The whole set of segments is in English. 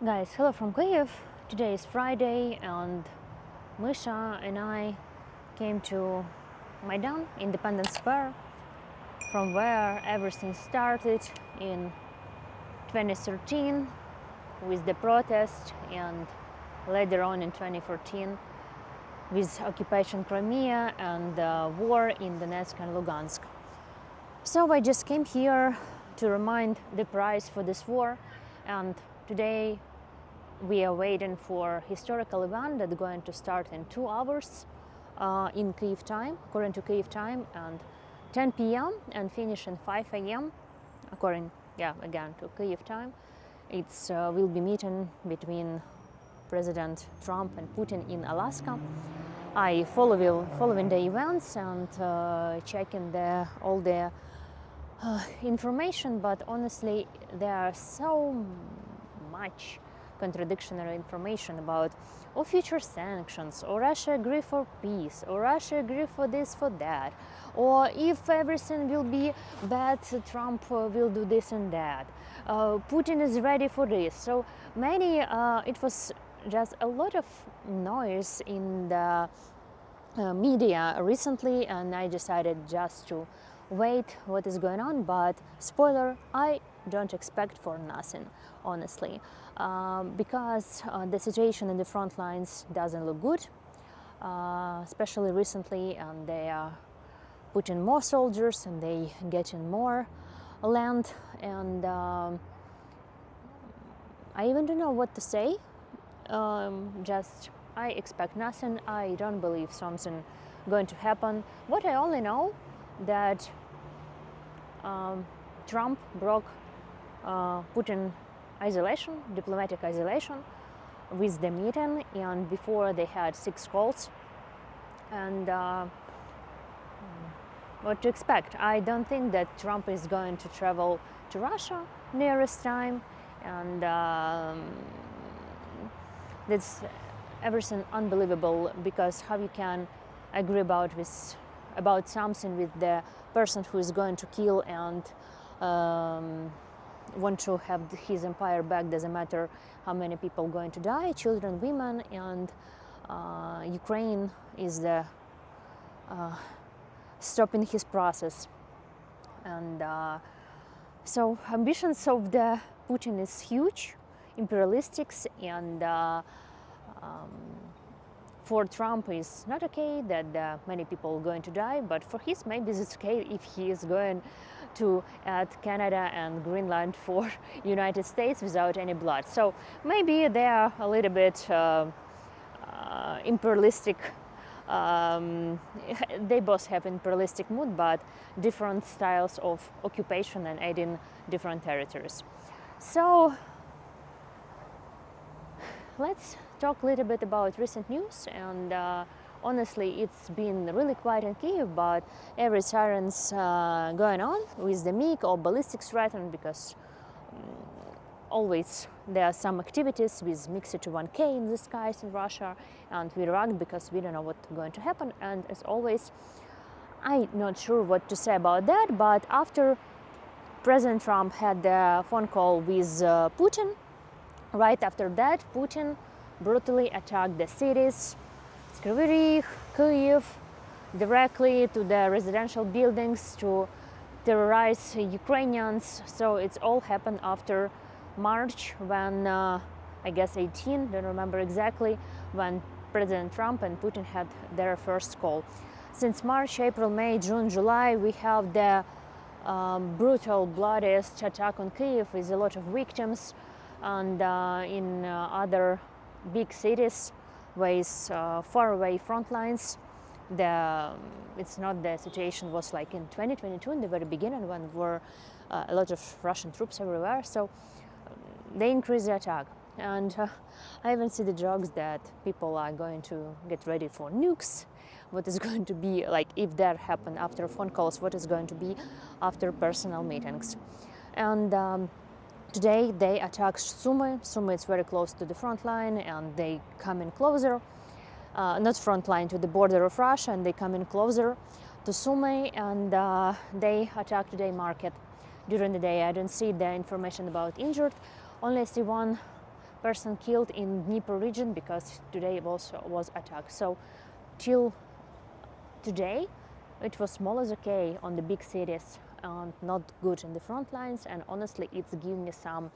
Guys, hello from Kyiv. Today is Friday and Misha and I came to Maidan, Independence Square, from where everything started in 2013 with the protest and later on in 2014 with occupation Crimea and the war in Donetsk and Lugansk. So I just came here to remind the price for this war, and today we are waiting for historical event that's going to start in 2 hours in Kyiv time, according to Kyiv time, and 10 p.m. and finish in 5 a.m. according, again to Kyiv time. It's will be meeting between President Trump and Putin in Alaska. I following the events and checking all the information, but honestly there are so much contradictory information about future sanctions, or Russia agree for peace, or Russia agree for this, for that, or if everything will be bad, Trump will do this and that. Putin is ready for this. So many, it was just a lot of noise in the media recently, and I decided just to wait what is going on. But spoiler, I don't expect for nothing, honestly, because the situation in the front lines doesn't look good, especially recently, and they are putting more soldiers and they getting more land, and I even don't know what to say. Just I expect nothing. I don't believe something going to happen. What I only know that Trump broke Putin isolation, diplomatic isolation, with the meeting, and before they had 6 calls. And what to expect? I don't think that Trump is going to travel to Russia nearest time, and that's everything unbelievable, because how you can agree about something with the person who is going to kill and want to have his empire back, doesn't matter how many people going to die, children, women, and Ukraine is the stopping his process. And so ambitions of the Putin is huge, imperialistic, and for Trump is not okay that many people are going to die, but for his maybe it's okay if he is going to add Canada and Greenland for United States without any blood. So maybe they are a little bit imperialistic. They both have imperialistic mood, but different styles of occupation and adding different territories. So let's talk a little bit about recent news. And honestly, it's been really quiet in Kyiv, but every siren's going on with the MiG or ballistic threat, because always there are some activities with MiG-21K in the skies in Russia, and we react because we don't know what's going to happen. And as always, I'm not sure what to say about that, but after President Trump had the phone call with Putin, right after that, Putin brutally attacked the cities, Kryvyi Rih, Kyiv, directly to the residential buildings to terrorize Ukrainians. So it's all happened after March, when I guess 18, don't remember exactly, when President Trump and Putin had their first call. Since March, April, May, June, July, we have the brutal, bloodiest attack on Kyiv with a lot of victims, and in other big cities with far away front lines. It's not the situation was like in 2022 in the very beginning, when there were a lot of Russian troops everywhere. So they increased the attack, and I even see the jokes that people are going to get ready for nukes. What is going to be like if that happened after phone calls? What is going to be after personal meetings? And today they attacked Sumy. Sumy is very close to the front line, and they come in closer. Not front line, to the border of Russia, and they come in closer to Sumy, and they attacked today market during the day. I don't see the information about injured. Only I see one person killed in Dnipro region because today also was attacked. So till today it was small as okay on the big cities and not good in the front lines, and honestly it's giving me some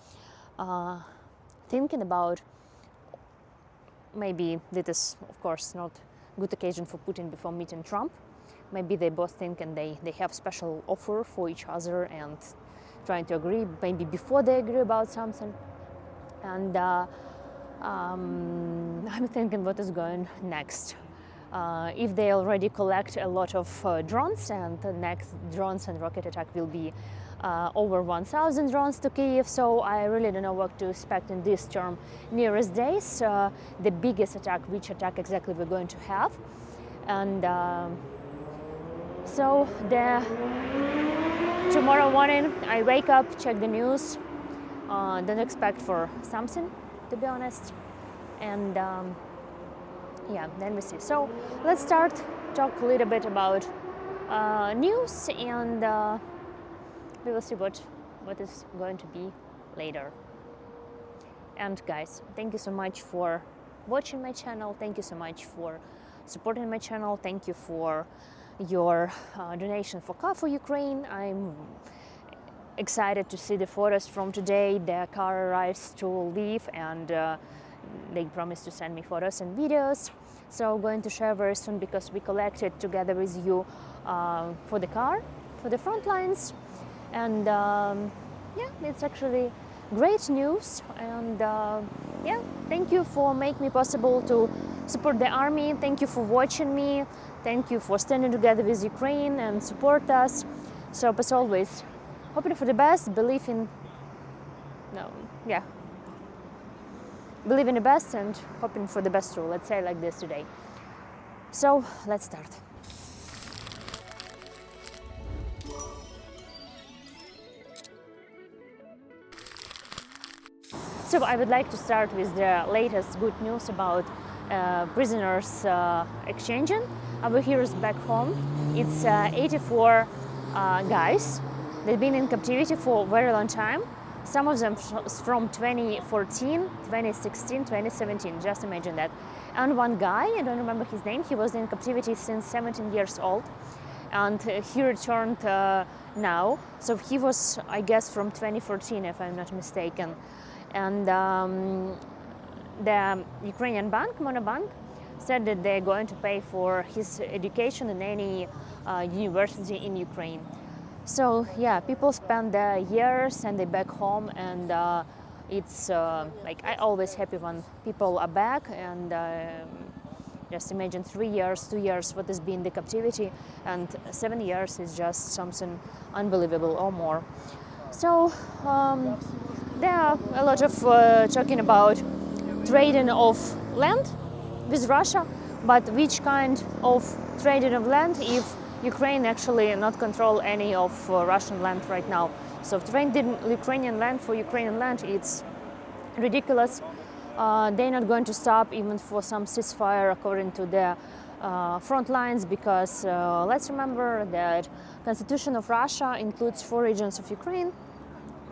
thinking about maybe that is of course not good occasion for Putin before meeting Trump. Maybe they both think and they have special offer for each other and trying to agree maybe before they agree about something. And I'm thinking what is going next. If they already collect a lot of drones, and the next drones and rocket attack will be over 1,000 drones to Kyiv, so I really don't know what to expect in this term nearest days. The biggest attack, which attack exactly we're going to have. And so tomorrow morning I wake up, check the news, don't expect for something, to be honest, and yeah, then we see. So let's talk a little bit about news, and we will see what is going to be later. And guys, thank you so much for watching my channel. Thank you so much for supporting my channel. Thank you for your donation for car for Ukraine. I'm excited to see the photos from today. The car arrives to Lviv, and they promised to send me photos and videos. So I'm going to share very soon, because we collected together with you for the car, for the front lines. And yeah, it's actually great news. And yeah, thank you for making me possible to support the army. Thank you for watching me. Thank you for standing together with Ukraine and support us. So as always, hoping for the best, believe in the best and hoping for the best too. Let's say like this today. So let's start. So I would like to start with the latest good news about prisoners exchanging. Our heroes back home. It's 84 guys. They've been in captivity for a very long time. Some of them from 2014, 2016, 2017, just imagine that. And one guy, I don't remember his name, he was in captivity since 17 years old. And he returned now. So he was, I guess, from 2014, if I'm not mistaken. And the Ukrainian bank, Monobank, said that they're going to pay for his education in any university in Ukraine. So yeah, people spend their years and they back home, and it's like I always happy when people are back, and just imagine 3 years, 2 years what has been the captivity, and 7 years is just something unbelievable or more. So there are a lot of talking about trading of land with Russia, but which kind of trading of land if Ukraine actually not control any of Russian land right now. So trading Ukrainian land for Ukrainian land, it's ridiculous. They're not going to stop even for some ceasefire according to the front lines, because let's remember that Constitution of Russia includes 4 regions of Ukraine.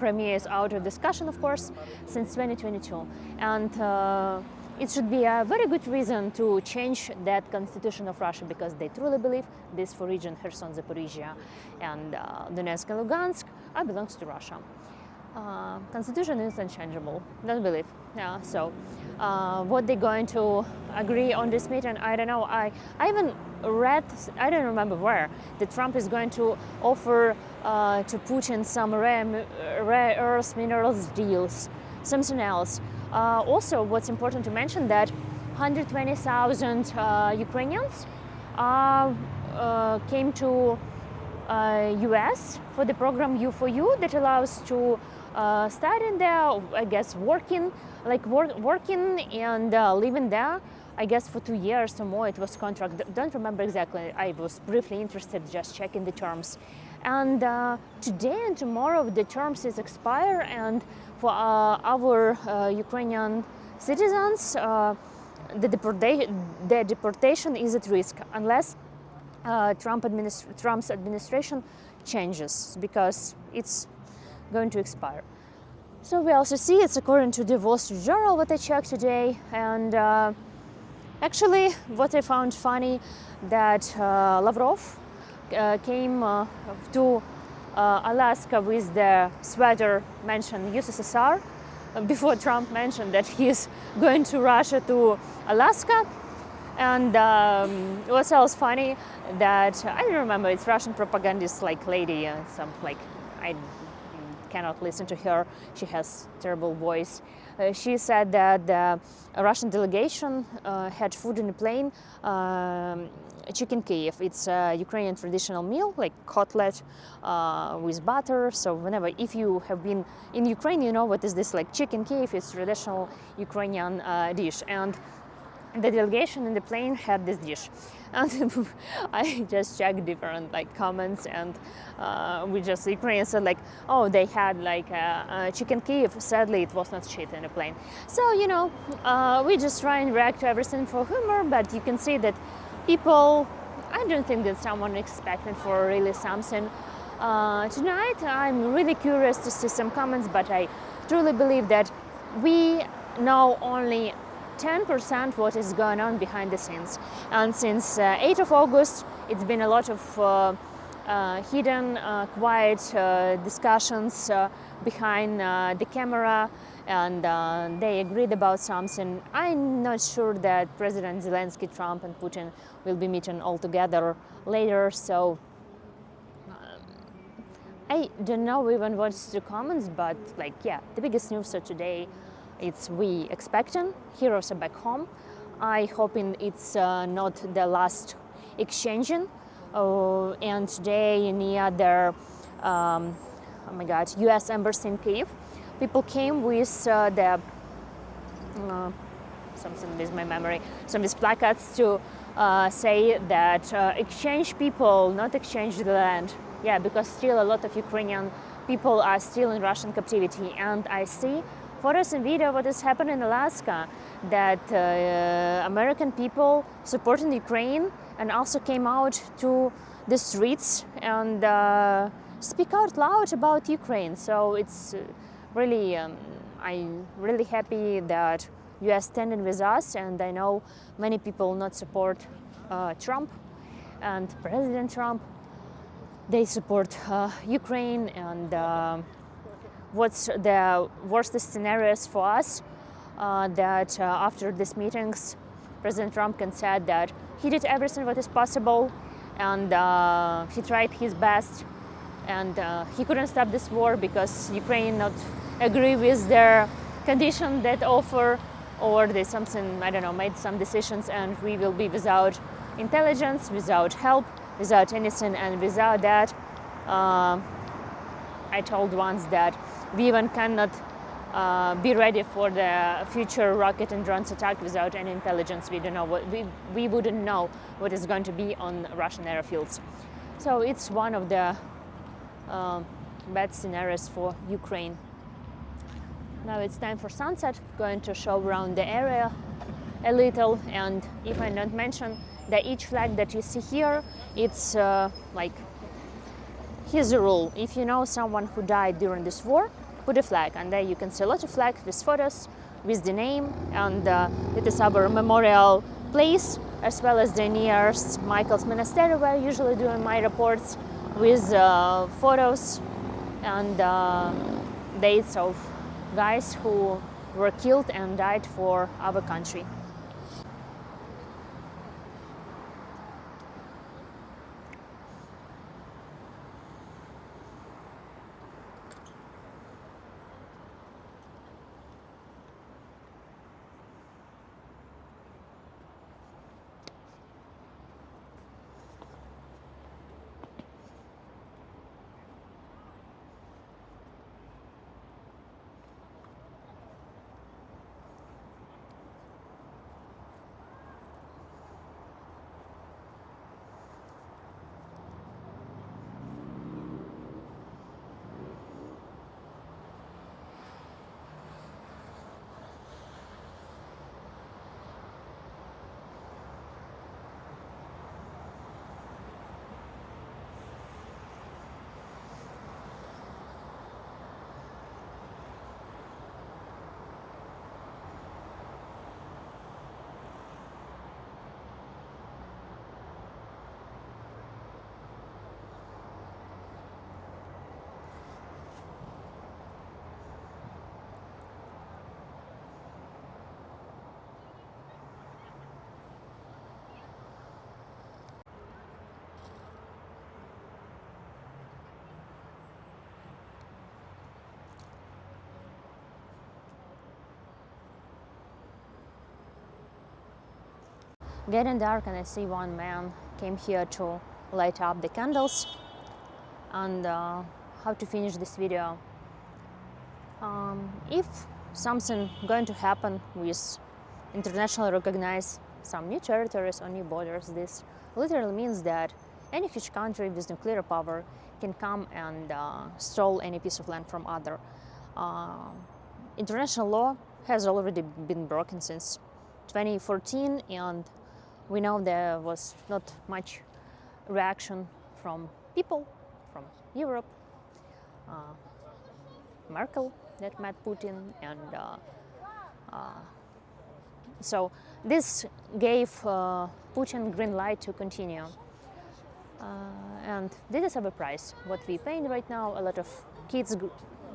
Crimea is out of discussion, of course, since 2022. And it should be a very good reason to change that Constitution of Russia, because they truly believe this 4 region, Kherson, Zaporizhia, and Donetsk and Lugansk, belongs to Russia. Constitution is unchangeable, don't believe. Yeah, so what they're going to agree on this meeting, I don't know. I even read, I don't remember where, that Trump is going to offer to Putin some rare earth minerals deals, something else. Also, what's important to mention that 120,000 Ukrainians came to US for the program U4U that allows to study there, I guess working and living there, I guess for 2 years or more. It was contract, don't remember exactly. I was briefly interested, just checking the terms. And today and tomorrow the terms is expire, and for our Ukrainian citizens, the deportation is at risk unless Trump's administration changes, because it's going to expire. So we also see it's according to the Wall Street Journal, what I checked today. And actually, what I found funny, that Lavrov came to Alaska with the sweater mentioned USSR before Trump mentioned that he's going to Russia to Alaska. And what else funny, that I don't remember, it's Russian propagandist like lady, some like, I cannot listen to her, she has terrible voice. She said that the Russian delegation had food in the plane, chicken Kiev. It's a Ukrainian traditional meal, like cutlet with butter. So whenever, if you have been in Ukraine, you know what is this, like chicken Kiev. It's traditional Ukrainian dish. And the delegation in the plane had this dish, and I just checked different like comments, and we just Ukrainians said like, oh, they had like chicken Kiev. Sadly, it was not shit in the plane. So you know, we just try and react to everything for humor, but you can see that people, I don't think that someone expected for really something. Tonight, I'm really curious to see some comments, but I truly believe that we know only 10% what is going on behind the scenes. And since 8th of August, it's been a lot of hidden, quiet discussions behind the camera, and they agreed about something. I'm not sure that President Zelensky, Trump, and Putin will be meeting all together later, so I don't know even what's the comments, but like, yeah, the biggest news of today, it's we expecting heroes are back home. I hoping it's not the last exchanging. And today near the oh my God, U.S. embassy in Kyiv, people came with the something with my memory, some with placards to say that exchange people, not exchange the land. Yeah, because still a lot of Ukrainian people are still in Russian captivity, and I see photos and video what is happening in Alaska, that American people supporting Ukraine and also came out to the streets and speak out loud about Ukraine. So it's really, I'm really happy that US standing with us, and I know many people not support Trump and President Trump. They support Ukraine, and what's the worst scenarios for us, that after these meetings, President Trump can say that he did everything what is possible, and he tried his best, and he couldn't stop this war because Ukraine not agree with their condition that offer, or they something, I don't know, made some decisions, and we will be without intelligence, without help, without anything, and without that, I told once that we even cannot be ready for the future rocket and drones attack without any intelligence. We don't know what we wouldn't know what is going to be on Russian airfields. So it's one of the bad scenarios for Ukraine. Now it's time for sunset. Going to show around the area a little, and if I not mention that each flag that you see here, it's like, here's the rule: if you know someone who died during this war, put a flag, and there you can see a lot of flags with photos, with the name, and it is our memorial place, as well as the nearest Michael's Monastery, where I usually doing my reports, with photos and dates of guys who were killed and died for our country. getting dark, and I see one man came here to light up the candles. And how to finish this video? If something going to happen with internationally recognized some new territories or new borders, this literally means that any huge country with nuclear power can come and steal any piece of land from other. International law has already been broken since 2014, and we know there was not much reaction from people from Europe. Merkel that met Putin, and so this gave Putin green light to continue. And this is our price. What we paying right now, a lot of kids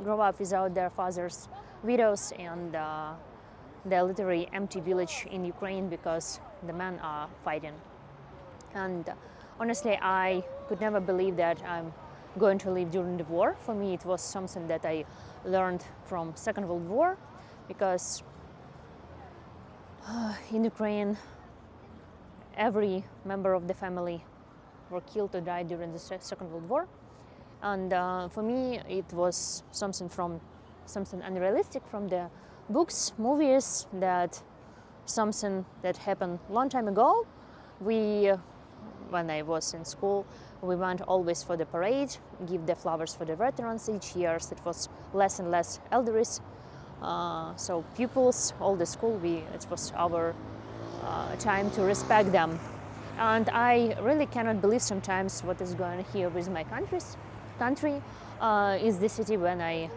grow up without their fathers, widows, and they're literally empty village in Ukraine because the men are fighting. And honestly, I could never believe that I'm going to live during the war. For me, it was something that I learned from Second World War, because in Ukraine, every member of the family were killed or died during the Second World War. And for me, it was something unrealistic from the books, movies, that something that happened long time ago. When I was in school, we went always for the parade, give the flowers for the veterans each year. So it was less and less elders. So pupils, all the school, it was our time to respect them. And I really cannot believe sometimes what is going on here with my country. Is the city when I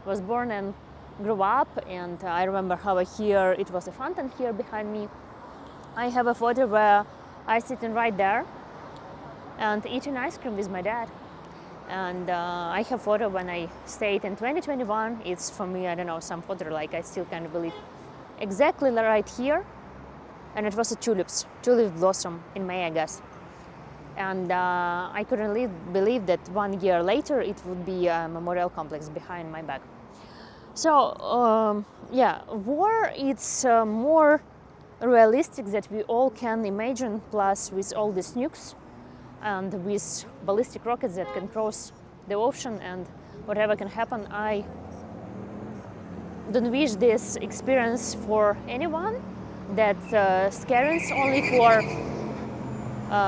was born and grew up. And I remember how it was a fountain here behind me. I have a photo where I sitting right there and eating ice cream with my dad. And I have photo when I stayed in 2021. It's for me, I don't know, some photo like I still can't believe. Exactly right here. And it was a tulip blossom in May, I guess. And I couldn't believe that 1 year later it would be a memorial complex behind my back. So yeah, war, it's more realistic that we all can imagine, plus with all these nukes and with ballistic rockets that can cross the ocean and whatever can happen. I don't wish this experience for anyone. That scares only for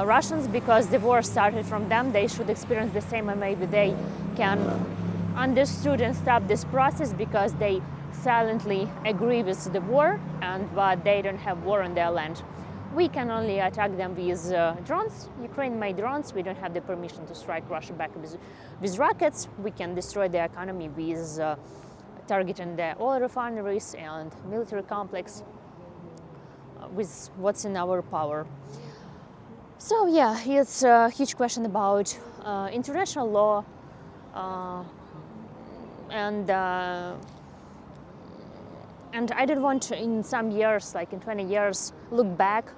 Russians, because the war started from them. They should experience the same, and maybe they can understood and stop this process because they silently agree with the war, but they don't have war on their land. We can only attack them with drones, Ukraine-made drones. We don't have the permission to strike Russia back with rockets. We can destroy the economy with targeting the oil refineries and military complex with what's in our power. So yeah, it's a huge question about international law, and I don't want to, in some years, like in 20 years, look back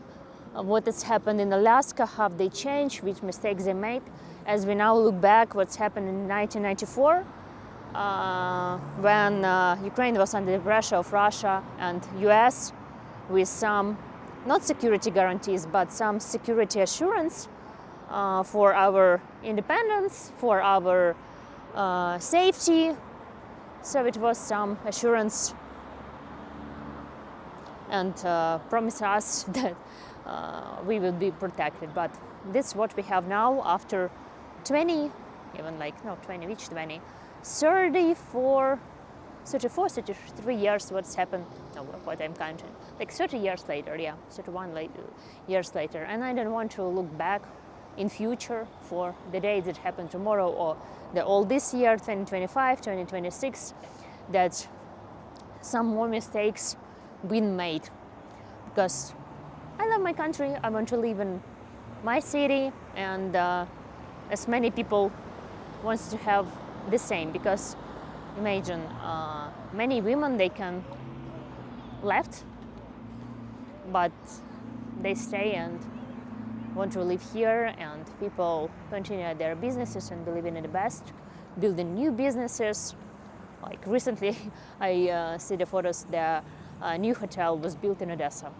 what has happened in Alaska, how they changed, which mistakes they made. As we now look back, what's happened in 1994, when Ukraine was under the pressure of Russia and US, with some, not security guarantees, but some security assurance for our independence, for our safety. So it was some assurance and promise us that we will be protected. But this is what we have now after 20, even like, no, 20, which 20? 33 years, what's happened, no, what I'm counting, like 30 years later, yeah, 31 years later. And I don't want to look back in future for the day that happened tomorrow or all this year, 2025, 2026, that some more mistakes been made. Because I love my country, I want to live in my city, and as many people wants to have the same, because imagine many women, they can left, but they stay and want to live here, and people continue their businesses and believing in the best, building new businesses. Like recently, I see the photos, the new hotel was built in Odessa.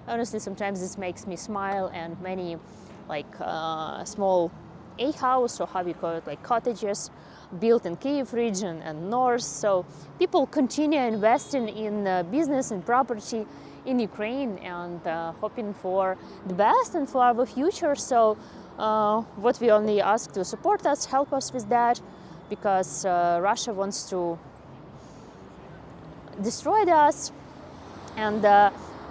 Honestly, sometimes this makes me smile, and many like small house, or how you call it, like cottages built in Kyiv region and north. So people continue investing in business and property in Ukraine, and hoping for the best and for our future. So what we only ask to support us, help us with that, because Russia wants to destroy us. And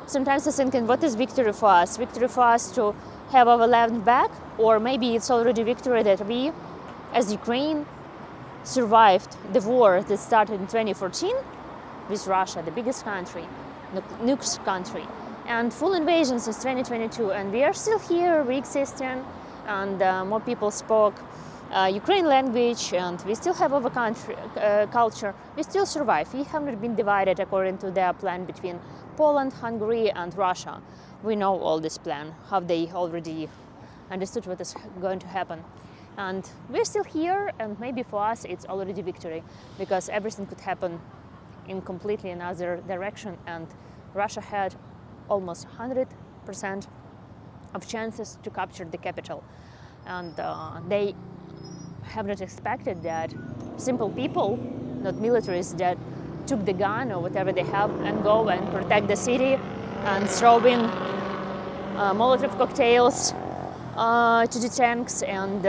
sometimes I think, what is victory for us? Victory for us to have our land back, or maybe it's already victory that we, as Ukraine, survived the war that started in 2014 with Russia, the biggest country, nukes country, and full invasion since 2022. And we are still here, we existing, and more people spoke Ukrainian language, and we still have our country, culture. We still survive. We have not been divided according to their plan between Poland, Hungary, and Russia. We know all this plan, how they already understood what is going to happen. And we're still here, and maybe for us it's already victory, because everything could happen in completely another direction, and Russia had almost 100% of chances to capture the capital. And they have not expected that simple people, not militaries, that took the gun or whatever they have and go and protect the city and throw in Molotov cocktails to the tanks, and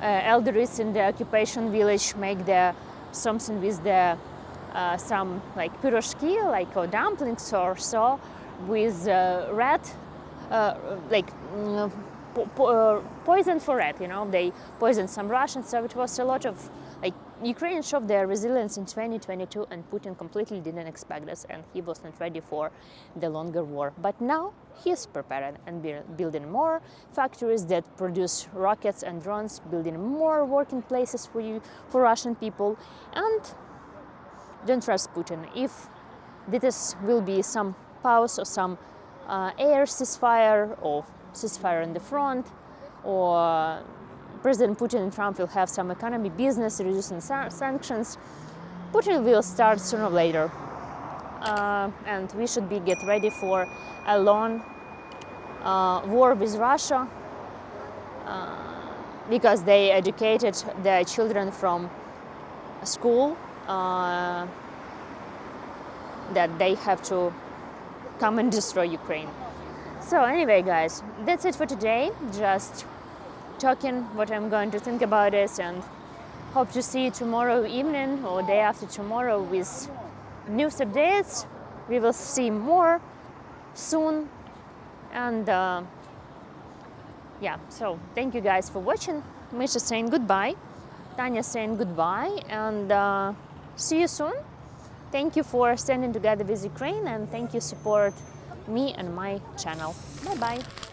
elders in the occupation village make something with some like piroshki, like dumplings or so, with rat, poison for rat. They poisoned some Russians. So it was a lot of Ukraine showed their resilience in 2022, and Putin completely didn't expect this, and he was not ready for the longer war. But now he's prepared and building more factories that produce rockets and drones, building more working places for Russian people. And don't trust Putin. If this will be some pause or some air ceasefire, or ceasefire in the front, or President Putin and Trump will have some economy, business, reducing sanctions, Putin will start sooner or later. And we should get ready for a long war with Russia, because they educated their children from school that they have to come and destroy Ukraine. So anyway, guys, that's it for today. Just talking what I'm going to think about this, and hope to see you tomorrow evening or day after tomorrow with news updates. We will see more soon. And yeah, so thank you guys for watching. Misha saying goodbye, Tanya saying goodbye, and see you soon. Thank you for standing together with Ukraine, and thank you support me and my channel. Bye bye.